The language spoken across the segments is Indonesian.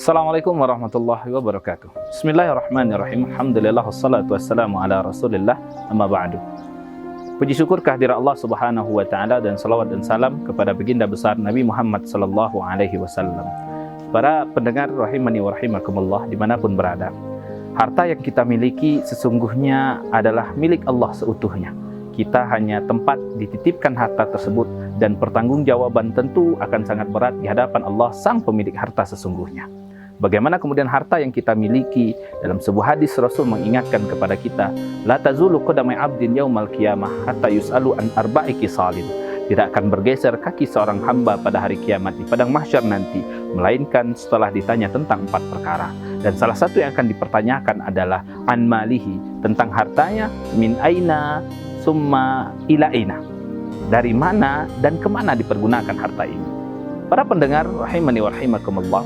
Assalamualaikum warahmatullahi wabarakatuh. Bismillahirrahmanirrahim. Alhamdulillah wassalatu wassalamu ala Rasulillah, amma ba'du. Puji syukur kehadirat Allah Subhanahu wa taala dan salawat dan salam kepada baginda besar Nabi Muhammad sallallahu alaihi wasallam. Para pendengar rahimani wa rahimakumullah dimanapun berada. Harta yang kita miliki sesungguhnya adalah milik Allah seutuhnya. Kita hanya tempat dititipkan harta tersebut dan pertanggungjawaban tentu akan sangat berat di hadapan Allah sang pemilik harta sesungguhnya. Bagaimana kemudian harta yang kita miliki? Dalam sebuah hadis Rasul mengingatkan kepada kita, la tazulu qadamai 'abdin yaumal qiyamah hatta yus'alu an arba'i khisalin. Tidak akan bergeser kaki seorang hamba pada hari kiamat di padang mahsyar nanti, melainkan setelah ditanya tentang 4 perkara. Dan salah satu yang akan dipertanyakan adalah an malihi, tentang hartanya, min aina summa ila aina, dari mana dan kemana dipergunakan harta ini. Para pendengar rahimani wa rahimakumullah,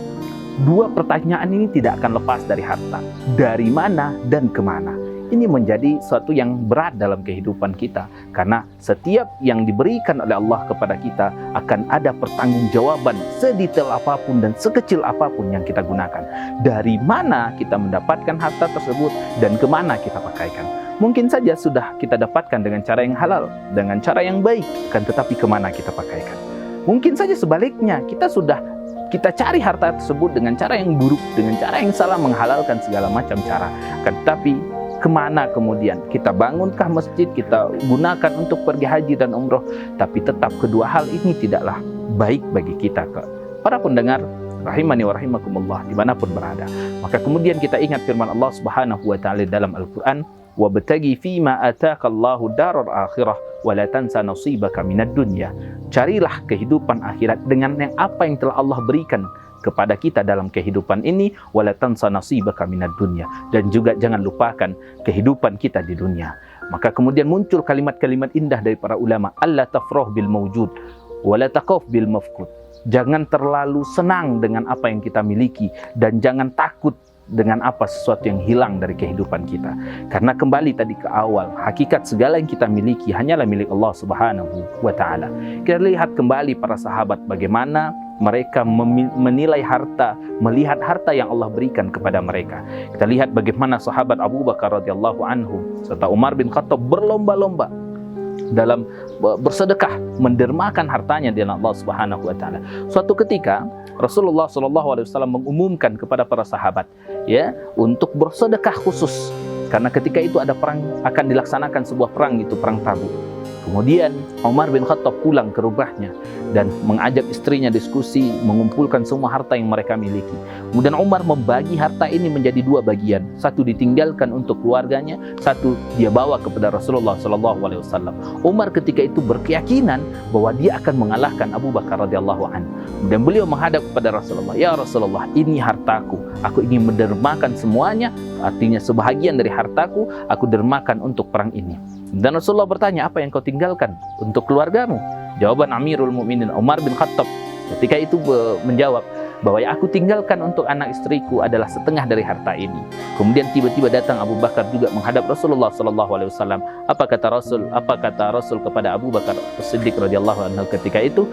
dua pertanyaan ini tidak akan lepas dari harta. Dari mana dan kemana. Ini menjadi suatu yang berat dalam kehidupan kita. Karena setiap yang diberikan oleh Allah kepada kita akan ada pertanggungjawaban sedetail apapun dan sekecil apapun yang kita gunakan. Dari mana kita mendapatkan harta tersebut dan kemana kita pakaikan. Mungkin saja sudah kita dapatkan dengan cara yang halal, dengan cara yang baik, kan, tetapi kemana kita pakaikan. Mungkin saja sebaliknya, kita cari harta tersebut dengan cara yang buruk, dengan cara yang salah, menghalalkan segala macam cara. Tetapi kemana kemudian? Kita bangunkah masjid, kita gunakan untuk pergi haji dan umroh, tapi tetap kedua hal ini tidaklah baik bagi kita. Para pendengar rahimani wa rahimakumullah dimanapun berada. Maka kemudian kita ingat firman Allah Subhanahu wa taala dalam Al-Qur'an, wabtagi fima ataakallahu daral akhirah wa la tansa nasibaka minad dunya. Carilah kehidupan akhirat dengan yang apa yang telah Allah berikan kepada kita dalam kehidupan ini, wa la tansa nasibaka minad dunya, dan juga jangan lupakan kehidupan kita di dunia. Maka kemudian muncul kalimat-kalimat indah dari para ulama, alla tafrah bil mawjud wa la taqaf bil mafqud. Jangan terlalu senang dengan apa yang kita miliki dan jangan takut dengan apa sesuatu yang hilang dari kehidupan kita. Karena kembali tadi ke awal, hakikat segala yang kita miliki hanyalah milik Allah Subhanahu wa taala. Kita lihat kembali para sahabat bagaimana mereka menilai harta, melihat harta yang Allah berikan kepada mereka. Kita lihat bagaimana sahabat Abu Bakar radhiyallahu anhu serta Umar bin Khattab berlomba-lomba dalam bersedekah, mendermakan hartanya di Allah Subhanahu wa taala. Suatu ketika Rasulullah SAW mengumumkan kepada para sahabat ya untuk bersedekah khusus karena ketika itu ada perang, akan dilaksanakan sebuah perang, itu perang Tabuk. Kemudian Umar bin Khattab pulang ke rumahnya dan mengajak istrinya diskusi, mengumpulkan semua harta yang mereka miliki. Kemudian Umar membagi harta ini menjadi 2 bagian. Satu ditinggalkan untuk keluarganya, satu dia bawa kepada Rasulullah SAW. Umar ketika itu berkeyakinan bahwa dia akan mengalahkan Abu Bakar radhiyallahu anhu. Dan beliau menghadap kepada Rasulullah, ya Rasulullah, ini hartaku. Aku ingin mendermakan semuanya, artinya sebahagian dari hartaku aku dermakan untuk perang ini. Dan Rasulullah bertanya, apa yang kau tinggalkan untuk keluargamu? Jawaban Amirul Mukminin Umar bin Khattab ketika itu menjawab bahwa yang aku tinggalkan untuk anak istriku adalah setengah dari harta ini. Kemudian tiba-tiba datang Abu Bakar juga menghadap Rasulullah SAW. Apa kata Rasul kepada Abu Bakar As-Siddiq radhiyallahu anhu ketika itu?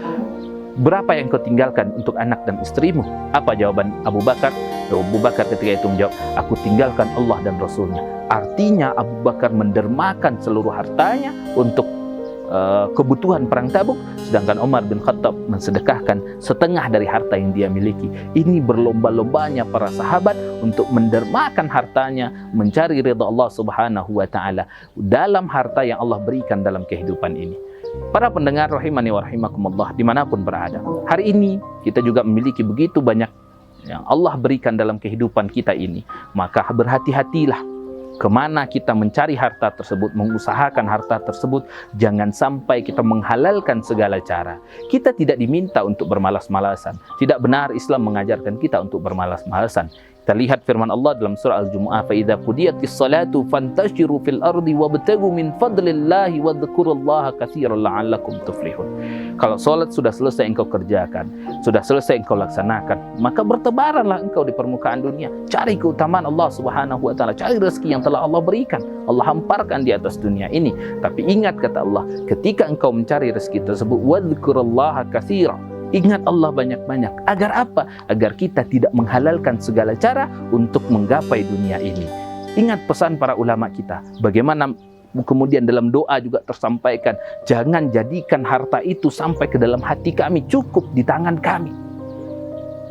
Berapa yang kau tinggalkan untuk anak dan istrimu? Apa jawaban Abu Bakar? Abu Bakar ketika itu menjawab, aku tinggalkan Allah dan Rasulnya. Artinya Abu Bakar mendermakan seluruh hartanya untuk kebutuhan perang Tabuk, sedangkan Umar bin Khattab mensedekahkan setengah dari harta yang dia miliki. Ini berlomba-lombanya para sahabat untuk mendermakan hartanya, mencari ridha Allah Subhanahu wa taala dalam harta yang Allah berikan dalam kehidupan ini. Para pendengar rahimani wa rahimakumullah dimanapun berada, hari ini kita juga memiliki begitu banyak yang Allah berikan dalam kehidupan kita ini. Maka berhati-hatilah kemana kita mencari harta tersebut, mengusahakan harta tersebut. Jangan sampai kita menghalalkan segala cara. Kita tidak diminta untuk bermalas-malasan. Tidak benar Islam mengajarkan kita untuk bermalas-malasan. Kita lihat firman Allah dalam surah Al-Jumu'ah, فَإِذَا قُضِيَتِ الصَّلَاةُ فَانْتَشِرُوا فِي الْأَرْضِ وَابْتَغُوا مِنْ فَضْلِ اللَّهِ وَاذْكُرُوا اللَّهَ كَثِيرًا لَعَلَّكُمْ تُفْلِحُونَ. Kalau salat sudah selesai engkau kerjakan, sudah selesai engkau laksanakan, maka bertebaranlah engkau di permukaan dunia. Cari keutamaan Allah Subhanahu wa taala, cari rezeki yang telah Allah berikan. Allah hamparkan di atas dunia ini. Tapi ingat kata Allah, ketika engkau mencari rezeki tersebut, وَاذْكُرُوا اللَّهَ كَثِيرًا, Ingat Allah banyak-banyak. Agar apa? Agar kita tidak menghalalkan segala cara untuk menggapai dunia ini. Ingat pesan para ulama kita. Bagaimana kemudian dalam doa juga tersampaikan, jangan jadikan harta itu sampai ke dalam hati kami, cukup di tangan kami.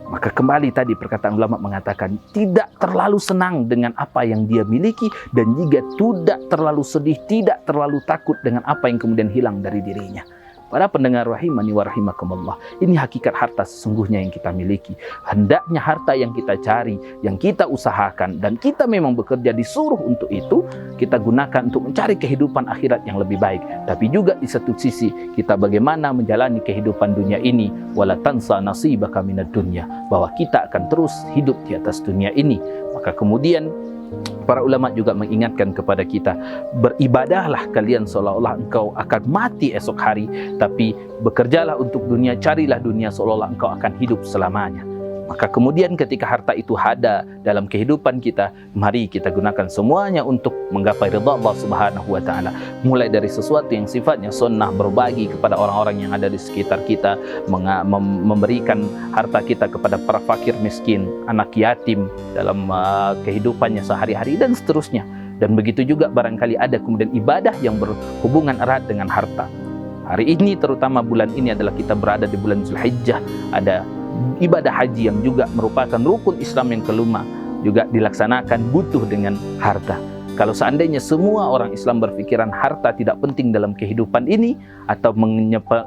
Maka kembali tadi perkataan ulama mengatakan, tidak terlalu senang dengan apa yang dia miliki, dan juga tidak terlalu sedih, tidak terlalu takut dengan apa yang kemudian hilang dari dirinya. Para pendengar rahimani wa rahimakumullah, ini hakikat harta sesungguhnya yang kita miliki. Hendaknya harta yang kita cari, yang kita usahakan, dan kita memang bekerja disuruh untuk itu, kita gunakan untuk mencari kehidupan akhirat yang lebih baik. Tapi juga di satu sisi, kita bagaimana menjalani kehidupan dunia ini, wala tansa nasibaka minad dunya, bahwa kita akan terus hidup di atas dunia ini. Maka kemudian para ulama juga mengingatkan kepada kita, beribadahlah kalian seolah-olah engkau akan mati esok hari, tapi bekerjalah untuk dunia, carilah dunia seolah-olah engkau akan hidup selamanya. Maka kemudian ketika harta itu ada dalam kehidupan kita, mari kita gunakan semuanya untuk menggapai ridha Allah Subhanahu wa taala. Mulai dari sesuatu yang sifatnya sunnah, berbagi kepada orang-orang yang ada di sekitar kita, memberikan harta kita kepada para fakir miskin, anak yatim dalam kehidupannya sehari-hari dan seterusnya. Dan begitu juga barangkali ada kemudian ibadah yang berhubungan erat dengan harta. Hari ini terutama bulan ini adalah kita berada di bulan Zulhijjah, ada ibadah haji yang juga merupakan rukun Islam yang kelima, juga dilaksanakan butuh dengan harta. Kalau seandainya semua orang Islam berpikiran harta tidak penting dalam kehidupan ini, atau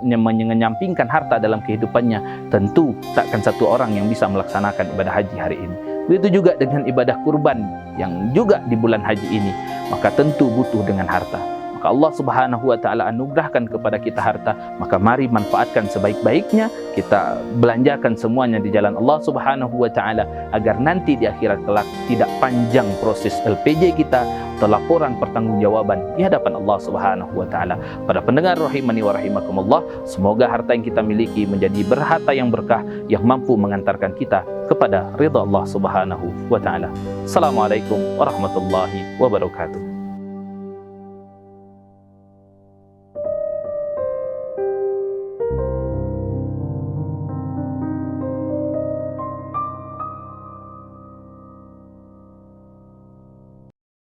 menyampingkan harta dalam kehidupannya, tentu takkan satu orang yang bisa melaksanakan ibadah haji hari ini. Begitu juga dengan ibadah kurban yang juga di bulan haji ini, maka tentu butuh dengan harta. Maka Allah Subhanahu wa taala anugerahkan kepada kita harta, maka mari manfaatkan sebaik-baiknya, kita belanjakan semuanya di jalan Allah Subhanahu wa taala, agar nanti di akhirat kelak tidak panjang proses LPJ kita atau laporan pertanggungjawaban di hadapan Allah Subhanahu wa taala. Para pendengar rahimani wa rahimakumullah, semoga harta yang kita miliki menjadi berharta yang berkah yang mampu mengantarkan kita kepada ridha Allah Subhanahu wa taala. Assalamualaikum warahmatullahi wabarakatuh.